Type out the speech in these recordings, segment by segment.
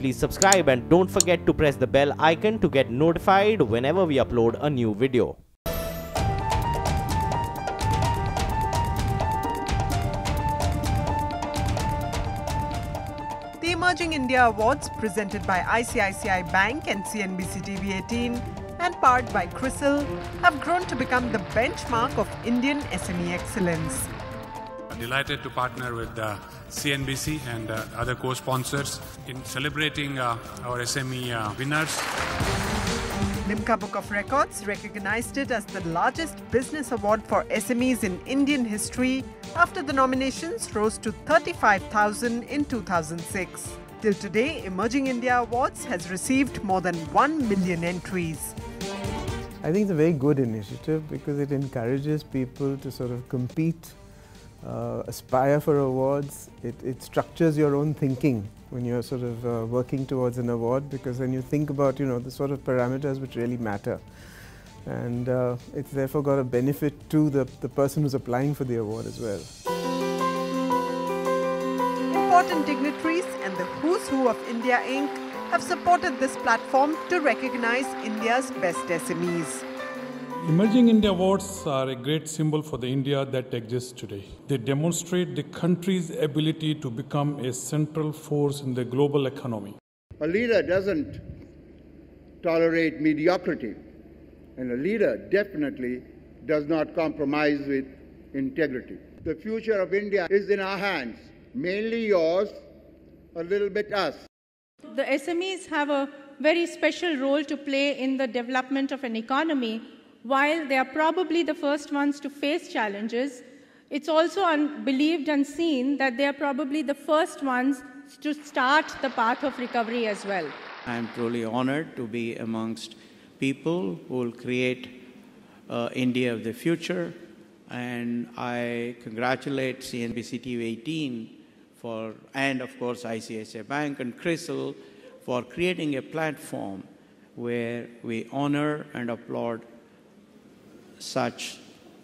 please subscribe and don't forget to press the bell icon to get notified whenever we upload a new video. The Emerging India Awards, presented by ICICI Bank and CNBC TV18 and powered by CRISIL, have grown to become the benchmark of Indian SME excellence. Delighted to partner with CNBC and other co-sponsors in celebrating our SME winners. Limca Book of Records recognized it as the largest business award for SMEs in Indian history after the nominations rose to 35,000 in 2006. Till today, Emerging India Awards has received more than 1 million entries. I think it's a very good initiative because it encourages people to sort of compete, aspire for awards. It structures your own thinking when you're sort of working towards an award, because then you think about, the sort of parameters which really matter. And it's therefore got a benefit to the person who's applying for the award as well. Important dignitaries and the Who's Who of India Inc. have supported this platform to recognize India's best SMEs. Emerging India Awards are a great symbol for the India that exists today. They demonstrate the country's ability to become a central force in the global economy. A leader doesn't tolerate mediocrity, and a leader definitely does not compromise with integrity. The future of India is in our hands, mainly yours, a little bit us. The SMEs have a very special role to play in the development of an economy. While they are probably the first ones to face challenges, it's also believed and seen that they are probably the first ones to start the path of recovery as well. I am truly honored to be amongst people who will create India of the future, and I congratulate CNBC TV18 and of course ICICI Bank and CRISIL for creating a platform where we honor and applaud such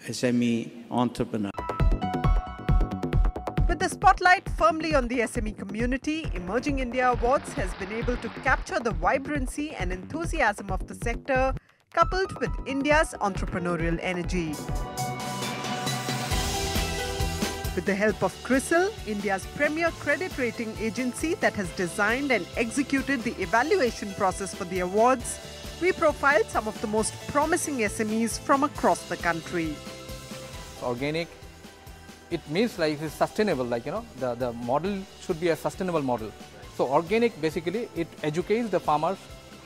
SME entrepreneurs. With the spotlight firmly on the SME community, Emerging India Awards has been able to capture the vibrancy and enthusiasm of the sector, coupled with India's entrepreneurial energy. With the help of CRISIL, India's premier credit rating agency that has designed and executed the evaluation process for the awards, we profiled some of the most promising SMEs from across the country. Organic, it means like it's sustainable, the model should be a sustainable model. So organic, basically, it educates the farmers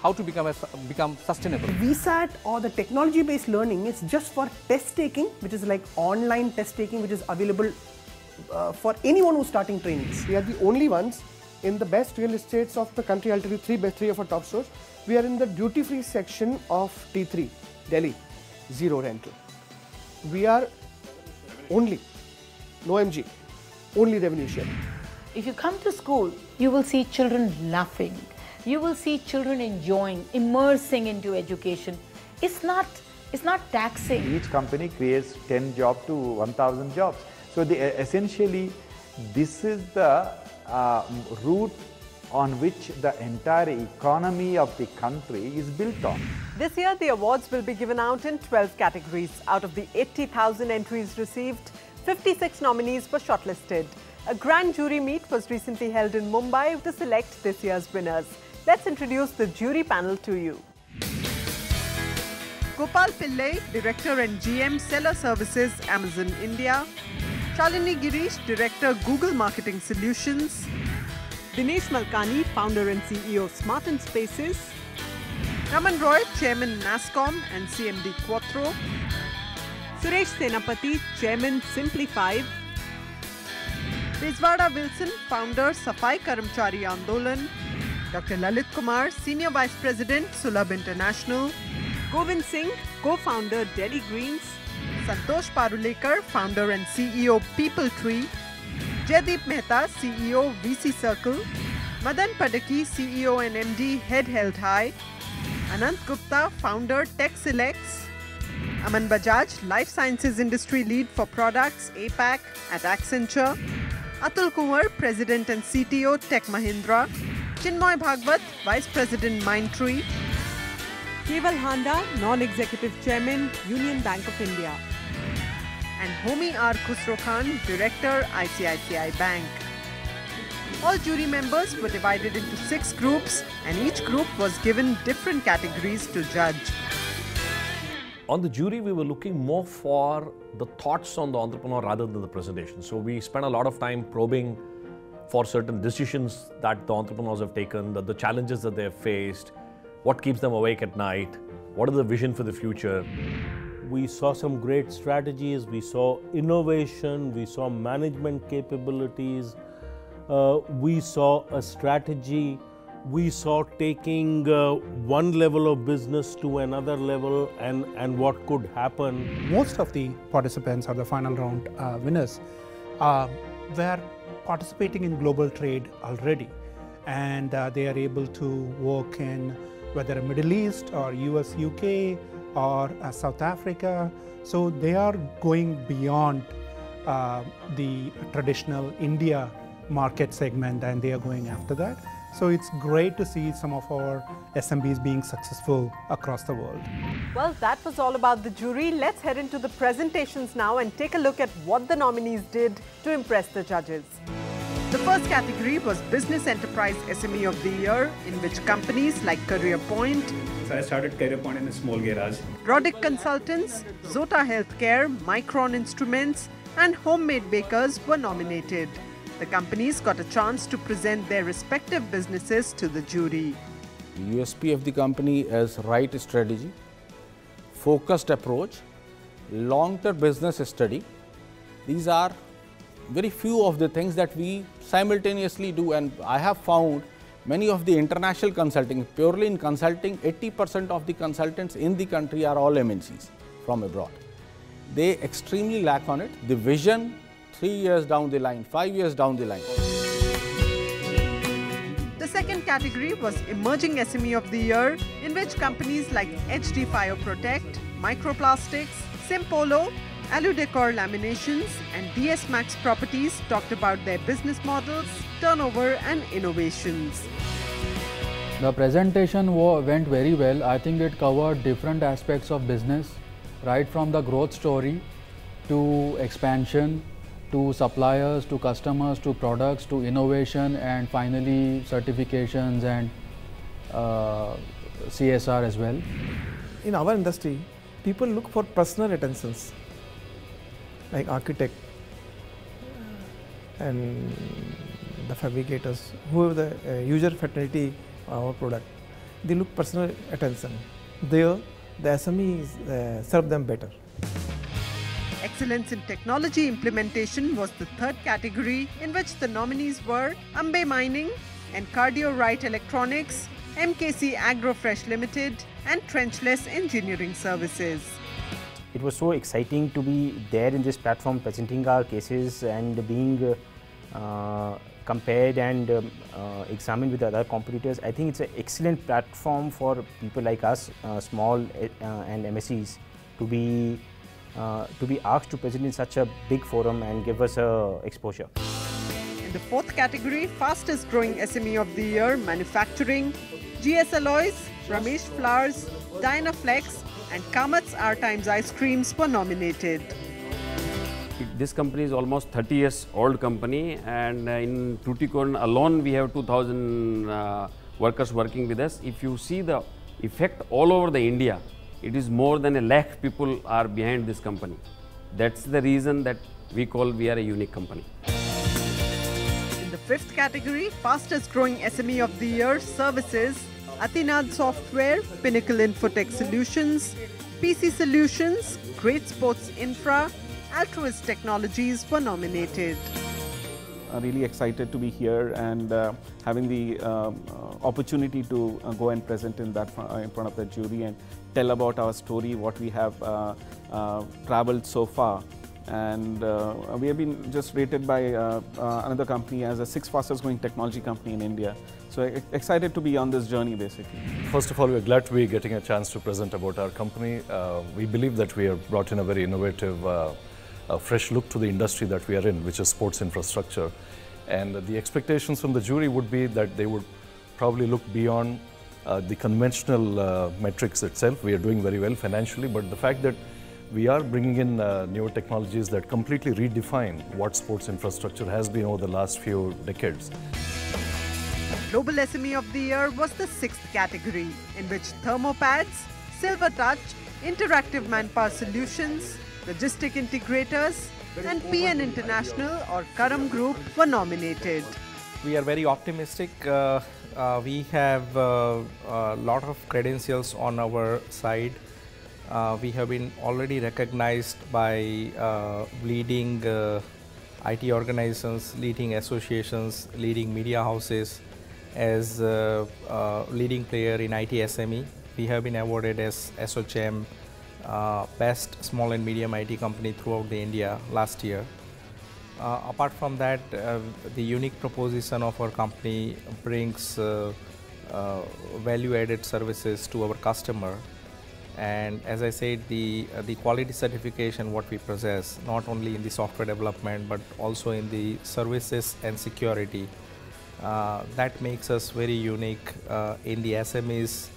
how to become sustainable. VSAT or the technology-based learning is just for test taking, which is like online test taking, which is available for anyone who's starting trainings. We are the only ones in the best real estates of the country. I'll tell you three of our top stores. We are in the duty-free section of T3, Delhi, zero rental. We are only, no MG, only revenue share. If you come to school, you will see children laughing. You will see children enjoying, immersing into education. It's not taxing. Each company creates 10 jobs to 1,000 jobs. So essentially, this is the route on which the entire economy of the country is built on. This year, the awards will be given out in 12 categories. Out of the 80,000 entries received, 56 nominees were shortlisted. A grand jury meet was recently held in Mumbai to select this year's winners. Let's introduce the jury panel to you. Gopal Pillai, Director and GM Seller Services, Amazon India. Shalini Girish, Director, Google Marketing Solutions. Dinesh Malkani, Founder and CEO, Smart & Spaces. Raman Roy, Chairman, NASCOM and CMD Quattro. Suresh Senapati, Chairman, Simplified. Rizwada Wilson, Founder, Safai Karamchari Andolan. Dr. Lalit Kumar, Senior Vice President, Sulabh International. Govind Singh, Co-Founder, Delhi Greens. Santosh Parulekar, Founder and CEO, People Tree. Jaideep Mehta, CEO, VC Circle. Madan Padaki, CEO and MD, Head Held High. Anant Gupta, Founder, TechSelects. Aman Bajaj, Life Sciences Industry Lead for Products, APAC at Accenture. Atul Kumar, President and CTO, Tech Mahindra. Chinmoy Bhagwat, Vice President Mindtree. Keval Handa, Non-Executive Chairman, Union Bank of India. And Homi R. Khusro Khan, Director, ICICI Bank. All jury members were divided into 6 groups and each group was given different categories to judge. On the jury, we were looking more for the thoughts on the entrepreneur rather than the presentation. So we spent a lot of time probing for certain decisions that the entrepreneurs have taken, the challenges that they have faced, what keeps them awake at night, what is the vision for the future. We saw some great strategies, we saw innovation, we saw management capabilities, we saw a strategy, we saw taking one level of business to another level and what could happen. Most of the participants or the final round winners were participating in global trade already, and they are able to work in whether Middle East or US, UK or South Africa. So they are going beyond the traditional India market segment and they are going after that. So it's great to see some of our SMBs being successful across the world. Well, that was all about the jury. Let's head into the presentations now and take a look at what the nominees did to impress the judges. The first category was Business Enterprise SME of the Year, in which companies like Career Point, So I started Career Point in a small garage. Rodic Consultants, Zota Healthcare, Micron Instruments, and Homemade Bakers were nominated. The companies got a chance to present their respective businesses to the jury. The USP of the company is right strategy, focused approach, long-term business study. These are very few of the things that we simultaneously do, and I have found many of the international consulting, purely in consulting, 80% of the consultants in the country are all MNCs from abroad. They extremely lack on it. The vision, 3 years down the line, 5 years down the line. The second category was Emerging SME of the Year, in which companies like HD Fire Protect, Microplastics, Simpolo, Aludecor Laminations and DS Max Properties talked about their business models, turnover and innovations. The presentation went very well. I think it covered different aspects of business, right from the growth story to expansion, to suppliers, to customers, to products, to innovation, and finally certifications and CSR as well. In our industry, people look for personal attentions, like architect and the fabricators, whoever the user fraternity of our product, they look personal attention. There, the SMEs serve them better. Excellence in Technology Implementation was the third category, in which the nominees were Ambe Mining and Cardio Right Electronics, MKC Agrofresh Limited and Trenchless Engineering Services. It was so exciting to be there in this platform, presenting our cases and being compared and examined with other competitors. I think it's an excellent platform for people like us, small and MSEs, to be asked to present in such a big forum and give us exposure. In the fourth category, Fastest Growing SME of the Year, Manufacturing, GS Alloys, Ramesh Flowers, Dynaflex and Kamat's R Times Ice Creams were nominated. This company is almost 30 years old company, and in Tuticorin alone we have 2,000 workers working with us. If you see the effect all over the India, it is more than 1 lakh people are behind this company. That's the reason that we are a unique company. In the fifth category, Fastest Growing SME of the Year, Services, Atinad Software, Pinnacle Infotech Solutions, PC Solutions, Great Sports Infra, Altruist Technologies were nominated. Really excited to be here and having the opportunity to go and present in front of the jury and tell about our story, what we have traveled so far. And we have been just rated by another company as the 6th fastest growing technology company in India. So excited to be on this journey basically. First of all, we're glad to be getting a chance to present about our company. We believe that we have brought in a very innovative, fresh look to the industry that we are in, which is sports infrastructure. And the expectations from the jury would be that they would probably look beyond the conventional metrics itself. We are doing very well financially, but the fact that we are bringing in newer technologies that completely redefine what sports infrastructure has been over the last few decades. Global SME of the Year was the 6th category, in which Thermopads, Silver Touch, Interactive Manpower Solutions, Logistic Integrators, and PN International or Karam Group were nominated. We are very optimistic. We have a lot of credentials on our side. We have been already recognized by leading IT organizations, leading associations, leading media houses as leading player in IT SME. We have been awarded as SOCHM Best Small and Medium IT Company throughout the India last year. Apart from that, the unique proposition of our company brings value-added services to our customer. And as I said, the quality certification what we possess, not only in the software development but also in the services and security, that makes us very unique in the SMEs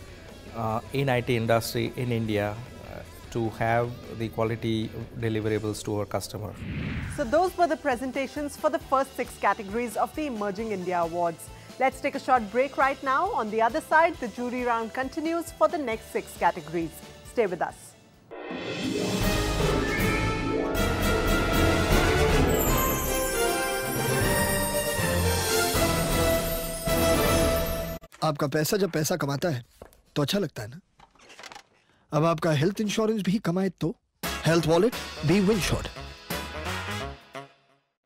in IT industry in India to have the quality deliverables to our customer. So those were the presentations for the first 6 categories of the Emerging India Awards. Let's take a short break right now. On the other side, the jury round continues for the next 6 categories. Stay with us. आपका पैसा जब पैसा कमाता है तो अच्छा लगता है ना? अब आपका हेल्थ इंश्योरेंस भी कमाए तो health wallet be insured.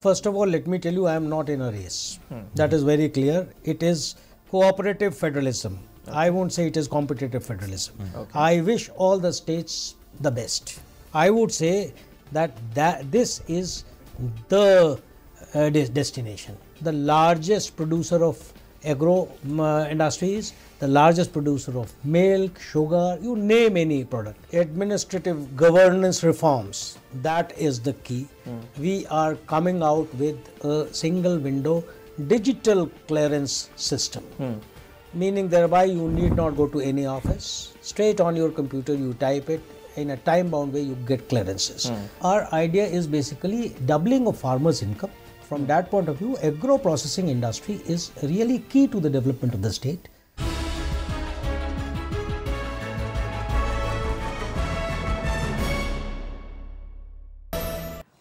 First of all, let me tell you, I am not in a race. That is very clear. It is cooperative federalism. I won't say it is competitive federalism. I wish all the states the best. I would say that this is the destination. The largest producer of agro industries, the largest producer of milk, sugar, you name any product. Administrative governance reforms, that is the key. We are coming out with a single window digital clearance system. Meaning thereby you need not go to any office. Straight on your computer you type it, in a time bound way you get clearances. Our idea is basically doubling of farmers' income. From that point of view, agro processing industry is really key to the development of the state.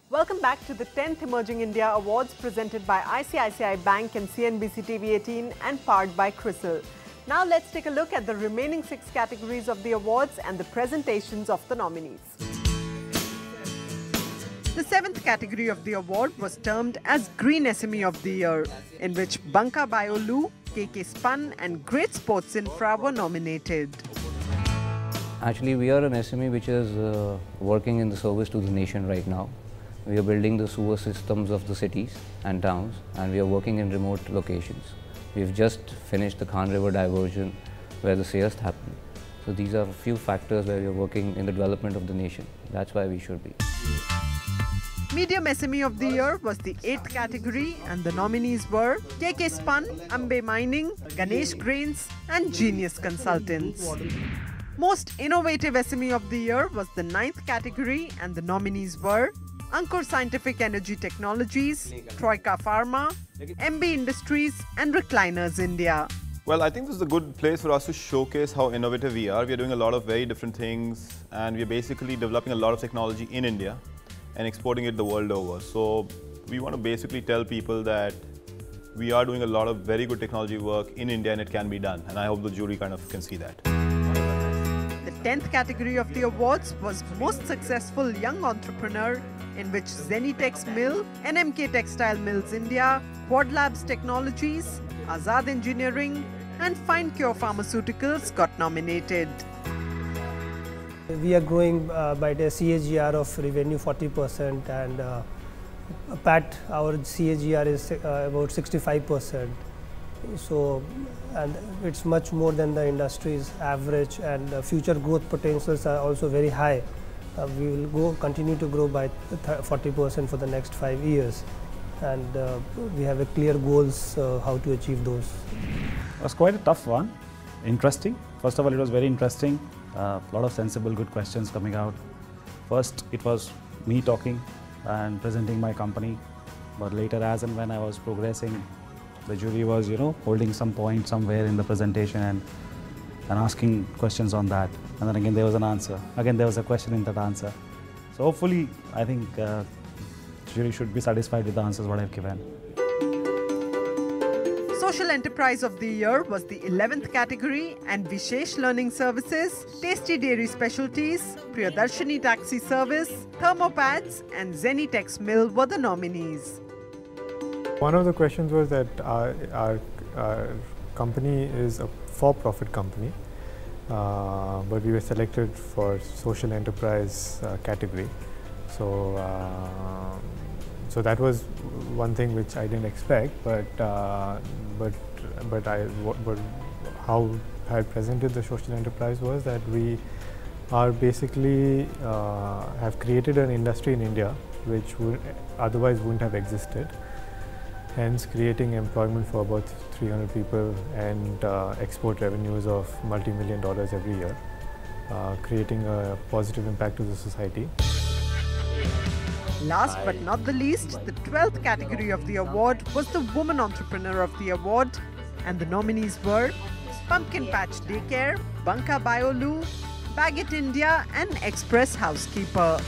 Welcome back to the 10th Emerging India Awards presented by ICICI Bank and CNBC TV18 and powered by CRISIL. Now let's take a look at the remaining 6 categories of the awards and the presentations of the nominees. The 7th category of the award was termed as Green SME of the Year, in which Banka Biolu, KK Spun and Great Sports Infra were nominated. Actually, we are an SME which is working in the service to the nation right now. We are building the sewer systems of the cities and towns, and we are working in remote locations. We've just finished the Khan River diversion where the Sayast happened. So these are a few factors where we are working in the development of the nation. That's why we should be. Medium SME of the Year was the 8th category and the nominees were KK Spun, Ambe Mining, Ganesh Grains and Genius Consultants. Most Innovative SME of the Year was the 9th category and the nominees were Ankur Scientific Energy Technologies, Troika Pharma, MB Industries and Recliners India. Well, I think this is a good place for us to showcase how innovative we are. We are doing a lot of very different things and we are basically developing a lot of technology in India and exporting it the world over. So we want to basically tell people that we are doing a lot of very good technology work in India and it can be done. And I hope the jury kind of can see that. The 10th category of the awards was Most Successful Young Entrepreneur, in which Zenitex Mill, NMK Textile Mills India, Quad Labs Technologies, Azad Engineering and Fine Cure Pharmaceuticals got nominated. We are growing by the CAGR of revenue 40% and PAT, our CAGR is about 65%. So, and it's much more than the industry's average and future growth potentials are also very high. We will continue to grow by 40% for the next 5 years and we have a clear goals how to achieve those. It was quite a tough one. Interesting. First of all, it was very interesting. A lot of sensible, good questions coming out. First, it was me talking and presenting my company. But later, as and when I was progressing, the jury was, holding some point somewhere in the presentation and asking questions on that. And then again, there was an answer. Again, there was a question in that answer. So hopefully, I think jury should be satisfied with the answers what I've given. Social Enterprise of the Year was the 11th category, and Vishesh Learning Services, Tasty Dairy Specialties, Priyadarshini Taxi Service, Thermopads and Zenitex Mill were the nominees. One of the questions was that our company is a for-profit company, but we were selected for Social Enterprise category. So that was one thing which I didn't expect, but how I presented the social enterprise was that we are basically have created an industry in India which otherwise wouldn't have existed, hence creating employment for about 300 people and export revenues of multi-million dollars every year, creating a positive impact to the society. Last but not the least, the 12th category of the award was the Woman Entrepreneur of the Award, and the nominees were Pumpkin Patch Daycare, Banka Biolu, Baguette India and Express Housekeeper.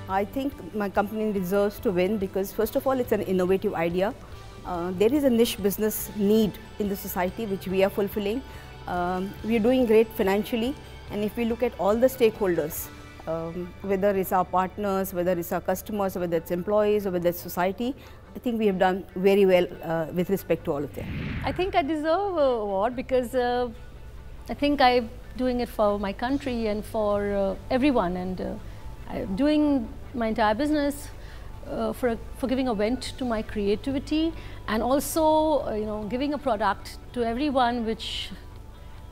I think my company deserves to win because first of all, it's an innovative idea. There is a niche business need in the society which we are fulfilling. We are doing great financially, and if we look at all the stakeholders, whether it's our partners, whether it's our customers, whether it's employees or whether it's society, I think we have done very well with respect to all of them. I think I deserve an award because I think I'm doing it for my country and for everyone, and I'm doing my entire business for giving a vent to my creativity, and also giving a product to everyone which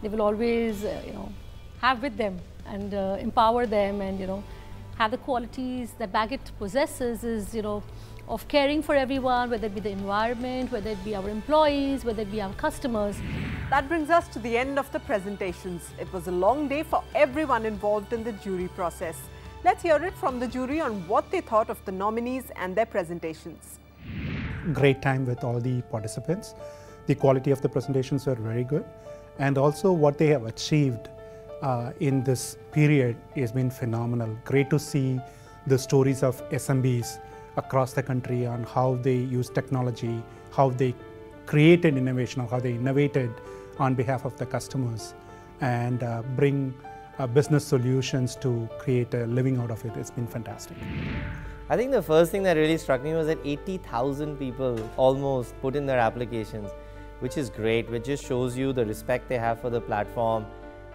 they will always have with them and empower them, and have the qualities that Baguette possesses is of caring for everyone, whether it be the environment, whether it be our employees, whether it be our customers. That brings us to the end of the presentations. It was a long day for everyone involved in the jury process. Let's hear it from the jury on what they thought of the nominees and their presentations. Great time with all the participants. The quality of the presentations were very good, and also what they have achieved in this period has been phenomenal. Great to see the stories of SMEs across the country on how they use technology, how they created innovation, or how they innovated on behalf of the customers and bring business solutions to create a living out of it. It's been fantastic. I think the first thing that really struck me was that 80,000 people almost put in their applications, which is great, which just shows you the respect they have for the platform.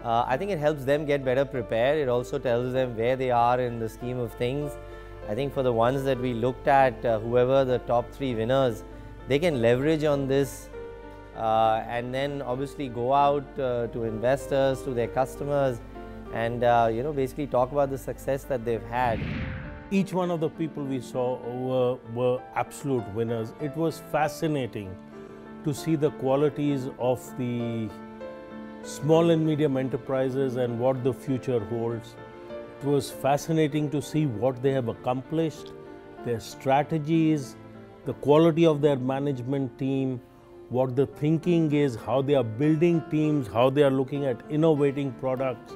I think it helps them get better prepared. It also tells them where they are in the scheme of things. I think for the ones that we looked at, whoever the top 3 winners, they can leverage on this and then obviously go out to investors, to their customers, and basically talk about the success that they've had. Each one of the people we saw were absolute winners. It was fascinating to see the qualities of the small and medium enterprises and what the future holds. It was fascinating to see what they have accomplished, their strategies, the quality of their management team, what the thinking is, how they are building teams, how they are looking at innovating products.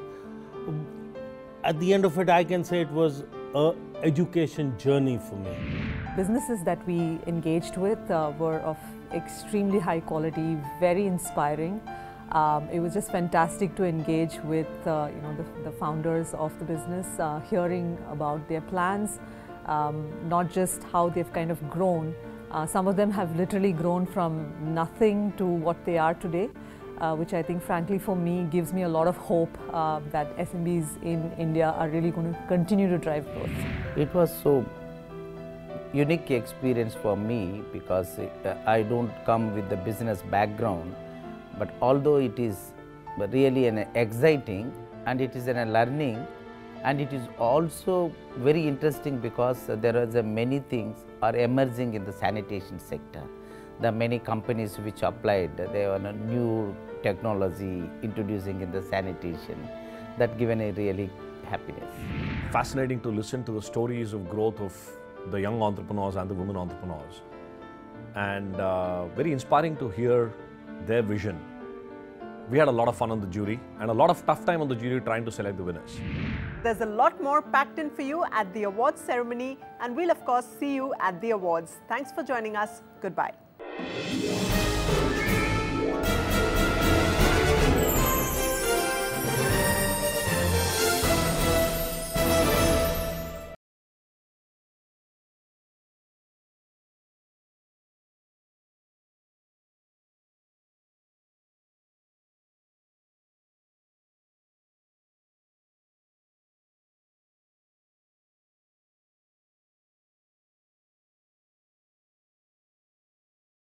At the end of it, I can say it was an education journey for me. Businesses that we engaged with were of extremely high quality, very inspiring. It was just fantastic to engage with the founders of the business, hearing about their plans, not just how they've kind of grown. Some of them have literally grown from nothing to what they are today, which I think frankly for me gives me a lot of hope that SMEs in India are really going to continue to drive growth. It was so unique experience for me because I don't come with the business background. But although it is really an exciting and it is a learning, and it is also very interesting because there are many things are emerging in the sanitation sector. There are many companies which applied. They were a new technology introducing in the sanitation. That given a really happiness. Fascinating to listen to the stories of growth of the young entrepreneurs and the women entrepreneurs. And very inspiring to hear their vision. We had a lot of fun on the jury and a lot of tough time on the jury trying to select the winners. There's a lot more packed in for you at the awards ceremony, and we'll of course see you at the awards. Thanks for joining us. Goodbye.